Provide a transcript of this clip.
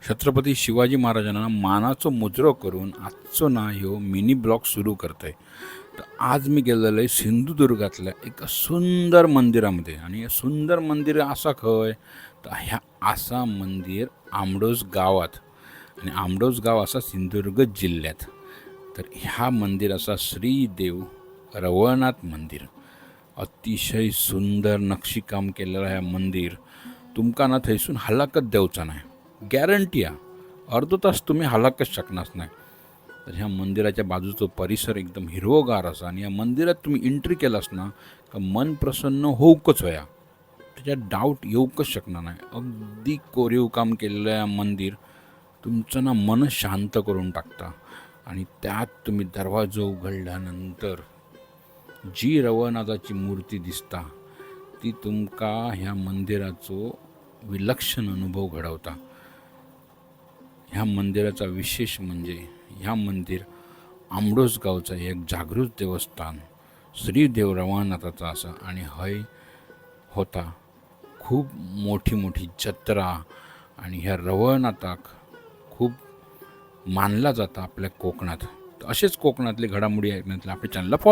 छत्रपती शिवाजी महाराजांना मानाचं मुजरो करून आजचो ना ह्यो मिनी ब्लॉग सुरू करतोय. तर आज मी गेलेलो आहे सिंधुदुर्गातल्या एका सुंदर मंदिरामध्ये. आणि हे सुंदर मंदिर असा खंय तर ह्या आसा मंदिर आमडोस गावात, आणि आमडोस गाव असा सिंधुदुर्ग जिल्ह्यात. तर ह्या मंदिर असा श्रीदेव रवळनाथ मंदिर. अतिशय सुंदर नक्षीकाम केलेलं ह्या मंदिर. तुमका ना थंयसून हलाकच देवचा नाही, गॅरंटी आहे. अर्धो तास तुम्ही हलाकच शकनाच नाही. तर ह्या मंदिराच्या बाजूचा परिसर एकदम हिरवोगार असा, आणि या मंदिरात तुम्ही एंट्री केलास ना का मन प्रसन्न होऊकच होया, त्याच्यात डाऊट येऊकच शकणार नाही. अगदी कोरीव काम केलेलं या मंदिर तुमचं ना मन शांत करून टाकता. आणि त्यात तुम्ही दरवाजा उघडल्यानंतर जी रवळनाथाची मूर्ती दिसता ती तुमका ह्या मंदिराचो विलक्षण अनुभव घडवता. ह्या मंदिराचा विशेष म्हणजे ह्या मंदिर आमडोस गावचं एक जागृत देवस्थान श्रीदेव रवळनाथाचा असा. आणि हय होता खूप मोठी मोठी जत्रा, आणि ह्या रवळनाथाक खूप मानला जाता आपल्या कोकणात. तर असेच कोकणातले घडामोडी ऐकण्यातले आपल्या चॅनलला फॉलो